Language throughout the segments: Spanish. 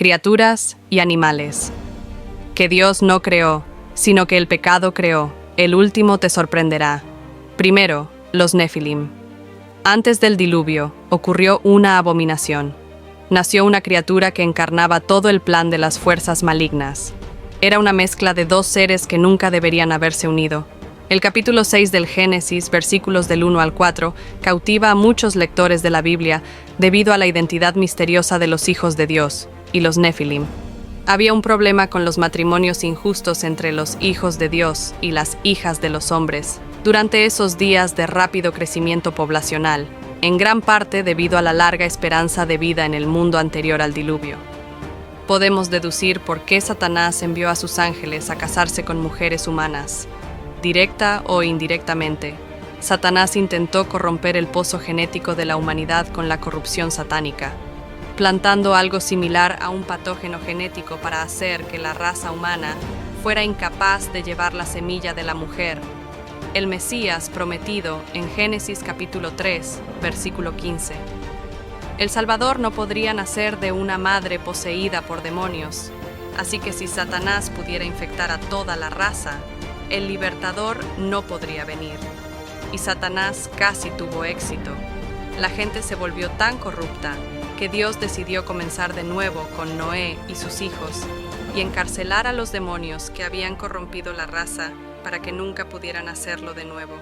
criaturas y animales. Que Dios no creó, sino que el pecado creó. El último te sorprenderá. Primero, los Nefilim. Antes del diluvio, ocurrió una abominación. Nació una criatura que encarnaba todo el plan de las fuerzas malignas. Era una mezcla de dos seres que nunca deberían haberse unido. El capítulo 6 del Génesis, versículos del 1 al 4, cautiva a muchos lectores de la Biblia debido a la identidad misteriosa de los hijos de Dios y los Nefilim. Había un problema con los matrimonios injustos entre los hijos de Dios y las hijas de los hombres durante esos días de rápido crecimiento poblacional, en gran parte debido a la larga esperanza de vida en el mundo anterior al diluvio. Podemos deducir por qué Satanás envió a sus ángeles a casarse con mujeres humanas. Directa o indirectamente, Satanás intentó corromper el pozo genético de la humanidad con la corrupción satánica, plantando algo similar a un patógeno genético para hacer que la raza humana fuera incapaz de llevar la semilla de la mujer, el Mesías prometido en Génesis capítulo 3, versículo 15. El Salvador no podría nacer de una madre poseída por demonios, así que si Satanás pudiera infectar a toda la raza, el libertador no podría venir. Y Satanás casi tuvo éxito. La gente se volvió tan corrupta que Dios decidió comenzar de nuevo con Noé y sus hijos y encarcelar a los demonios que habían corrompido la raza para que nunca pudieran hacerlo de nuevo.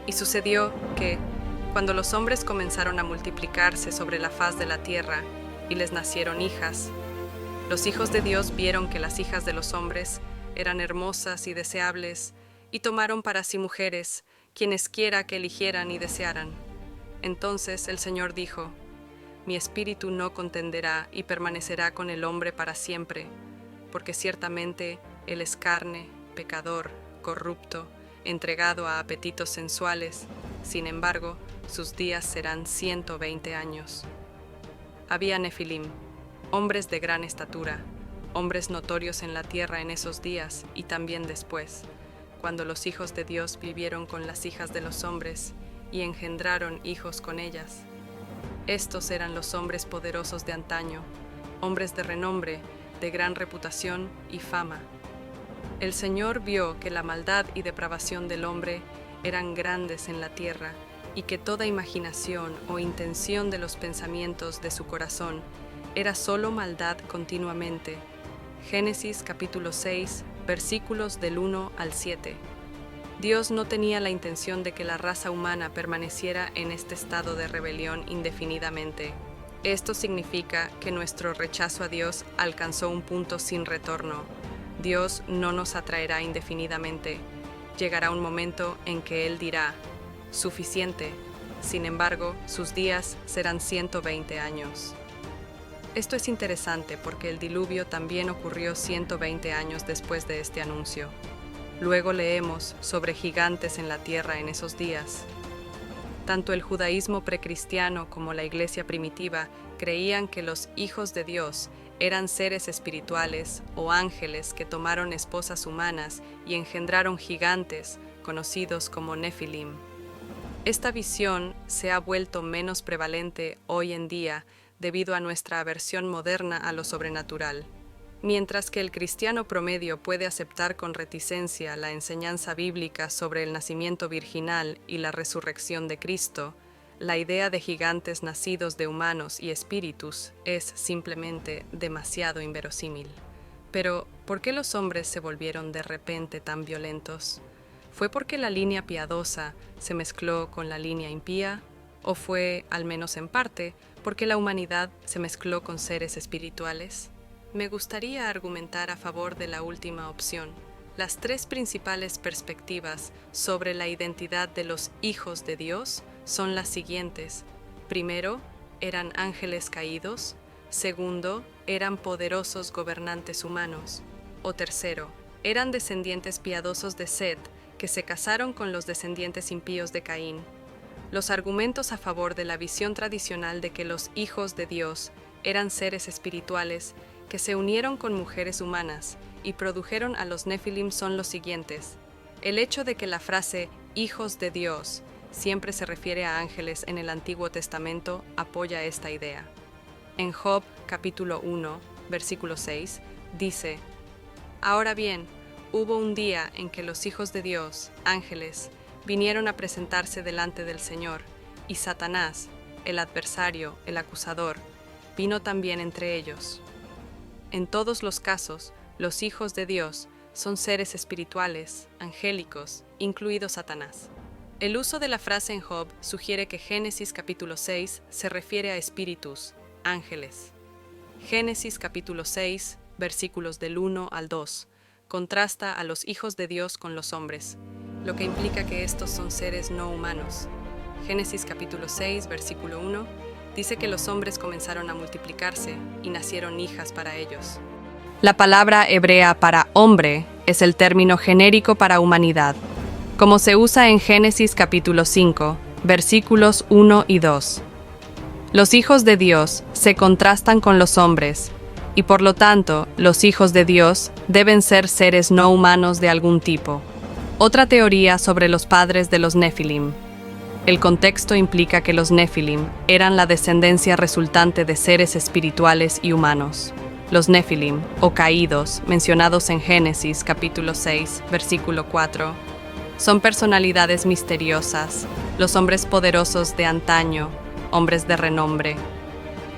Y sucedió que, cuando los hombres comenzaron a multiplicarse sobre la faz de la tierra y les nacieron hijas, los hijos de Dios vieron que las hijas de los hombres eran hermosas y deseables, y tomaron para sí mujeres, quienes quiera que eligieran y desearan. Entonces el Señor dijo: Mi espíritu no contenderá y permanecerá con el hombre para siempre, porque ciertamente él es carne, pecador, corrupto, entregado a apetitos sensuales. Sin embargo, sus días serán 120 años. Había Nefilim, hombres de gran estatura, hombres notorios en la tierra en esos días y también después, cuando los hijos de Dios vivieron con las hijas de los hombres y engendraron hijos con ellas. Estos eran los hombres poderosos de antaño, hombres de renombre, de gran reputación y fama. El Señor vio que la maldad y depravación del hombre eran grandes en la tierra y que toda imaginación o intención de los pensamientos de su corazón era solo maldad continuamente. Génesis capítulo 6, versículos del 1 al 7. Dios no tenía la intención de que la raza humana permaneciera en este estado de rebelión indefinidamente. Esto significa que nuestro rechazo a Dios alcanzó un punto sin retorno. Dios no nos atraerá indefinidamente. Llegará un momento en que Él dirá: suficiente. Sin embargo, sus días serán 120 años. Esto es interesante porque el diluvio también ocurrió 120 años después de este anuncio. Luego leemos sobre gigantes en la tierra en esos días. Tanto el judaísmo precristiano como la iglesia primitiva creían que los hijos de Dios eran seres espirituales o ángeles que tomaron esposas humanas y engendraron gigantes, conocidos como Nefilim. Esta visión se ha vuelto menos prevalente hoy en día debido a nuestra aversión moderna a lo sobrenatural. Mientras que el cristiano promedio puede aceptar con reticencia la enseñanza bíblica sobre el nacimiento virginal y la resurrección de Cristo, la idea de gigantes nacidos de humanos y espíritus es simplemente demasiado inverosímil. Pero, ¿por qué los hombres se volvieron de repente tan violentos? ¿Fue porque la línea piadosa se mezcló con la línea impía? ¿O fue, al menos en parte, porque la humanidad se mezcló con seres espirituales? Me gustaría argumentar a favor de la última opción. Las tres principales perspectivas sobre la identidad de los hijos de Dios son las siguientes. Primero, eran ángeles caídos. Segundo, eran poderosos gobernantes humanos. O tercero, eran descendientes piadosos de Set que se casaron con los descendientes impíos de Caín. Los argumentos a favor de la visión tradicional de que los hijos de Dios eran seres espirituales que se unieron con mujeres humanas y produjeron a los Nefilim son los siguientes. El hecho de que la frase «hijos de Dios» siempre se refiere a ángeles en el Antiguo Testamento apoya esta idea. En Job, capítulo 1, versículo 6, dice: Ahora bien, hubo un día en que los hijos de Dios, ángeles, vinieron a presentarse delante del Señor, y Satanás, el adversario, el acusador, vino también entre ellos. En todos los casos, los hijos de Dios son seres espirituales, angélicos, incluido Satanás. El uso de la frase en Job sugiere que Génesis capítulo 6 se refiere a espíritus, ángeles. Génesis capítulo 6, versículos del 1 al 2, contrasta a los hijos de Dios con los hombres, lo que implica que estos son seres no humanos. Génesis capítulo 6, versículo 1, dice que los hombres comenzaron a multiplicarse y nacieron hijas para ellos. La palabra hebrea para hombre es el término genérico para humanidad, como se usa en Génesis capítulo 5, versículos 1 y 2. Los hijos de Dios se contrastan con los hombres, y por lo tanto, los hijos de Dios deben ser seres no humanos de algún tipo. Otra teoría sobre los padres de los Nefilim. El contexto implica que los Nefilim eran la descendencia resultante de seres espirituales y humanos. Los Nefilim, o caídos, mencionados en Génesis capítulo 6, versículo 4, son personalidades misteriosas, los hombres poderosos de antaño, hombres de renombre.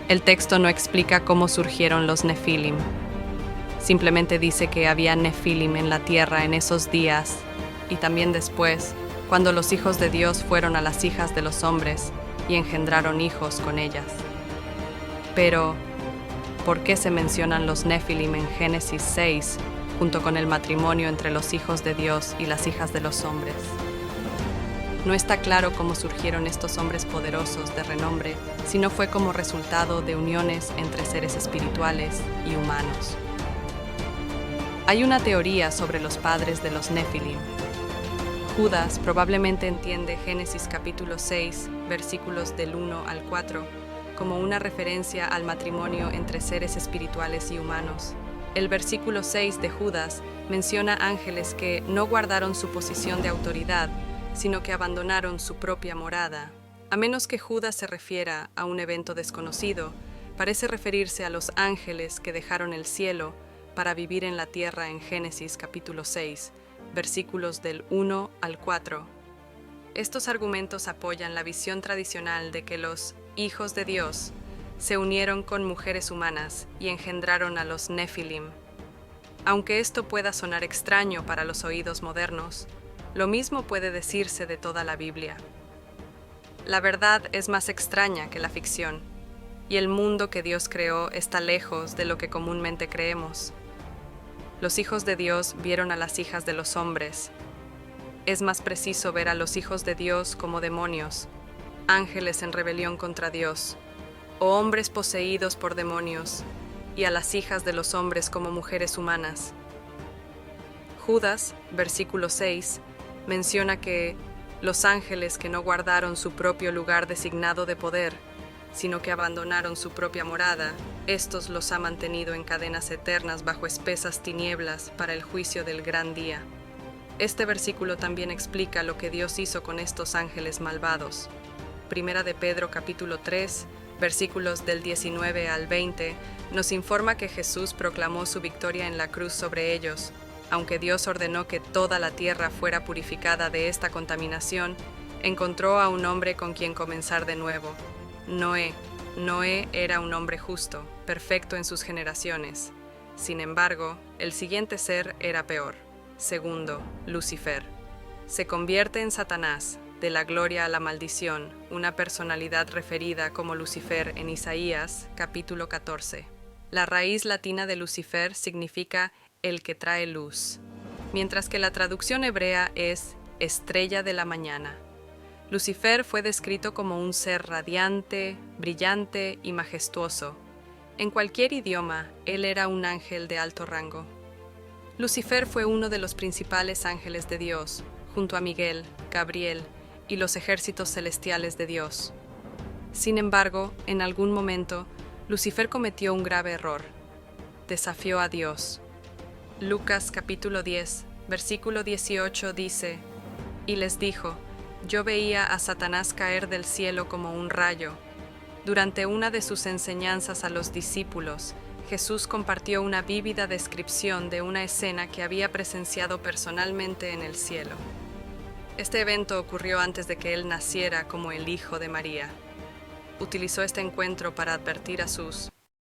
El texto no explica cómo surgieron los Nefilim. Simplemente dice que había Nefilim en la tierra en esos días, y también después, cuando los hijos de Dios fueron a las hijas de los hombres y engendraron hijos con ellas. Pero, ¿por qué se mencionan los Nefilim en Génesis 6, junto con el matrimonio entre los hijos de Dios y las hijas de los hombres? No está claro cómo surgieron estos hombres poderosos de renombre, si no fue como resultado de uniones entre seres espirituales y humanos. Hay una teoría sobre los padres de los Nefilim. Judas probablemente entiende Génesis capítulo 6, versículos del 1 al 4, como una referencia al matrimonio entre seres espirituales y humanos. El versículo 6 de Judas menciona ángeles que no guardaron su posición de autoridad, sino que abandonaron su propia morada. A menos que Judas se refiera a un evento desconocido, parece referirse a los ángeles que dejaron el cielo para vivir en la tierra en Génesis capítulo 6, versículos del 1 al 4. Estos argumentos apoyan la visión tradicional de que los hijos de Dios se unieron con mujeres humanas y engendraron a los Nefilim. Aunque esto pueda sonar extraño para los oídos modernos, lo mismo puede decirse de toda la Biblia. La verdad es más extraña que la ficción, y el mundo que Dios creó está lejos de lo que comúnmente creemos. Los hijos de Dios vieron a las hijas de los hombres. Es más preciso ver a los hijos de Dios como demonios, ángeles en rebelión contra Dios, o hombres poseídos por demonios, y a las hijas de los hombres como mujeres humanas. Judas, versículo 6, menciona que los ángeles que no guardaron su propio lugar designado de poder, sino que abandonaron su propia morada, estos los ha mantenido en cadenas eternas bajo espesas tinieblas para el juicio del gran día. Este versículo también explica lo que Dios hizo con estos ángeles malvados. Primera de Pedro capítulo 3, versículos del 19 al 20, nos informa que Jesús proclamó su victoria en la cruz sobre ellos. Aunque Dios ordenó que toda la tierra fuera purificada de esta contaminación, encontró a un hombre con quien comenzar de nuevo. Noé. Noé era un hombre justo, perfecto en sus generaciones. Sin embargo, el siguiente ser era peor. Segundo, Lucifer. Se convierte en Satanás, de la gloria a la maldición, una personalidad referida como Lucifer en Isaías, capítulo 14. La raíz latina de Lucifer significa el que trae luz, mientras que la traducción hebrea es estrella de la mañana. Lucifer fue descrito como un ser radiante, brillante y majestuoso. En cualquier idioma, él era un ángel de alto rango. Lucifer fue uno de los principales ángeles de Dios, junto a Miguel, Gabriel y los ejércitos celestiales de Dios. Sin embargo, en algún momento, Lucifer cometió un grave error. Desafió a Dios. Lucas capítulo 10, versículo 18 dice: Y les dijo: Yo veía a Satanás caer del cielo como un rayo. Durante una de sus enseñanzas a los discípulos, Jesús compartió una vívida descripción de una escena que había presenciado personalmente en el cielo. Este evento ocurrió antes de que él naciera como el Hijo de María. Utilizó este encuentro para advertir a sus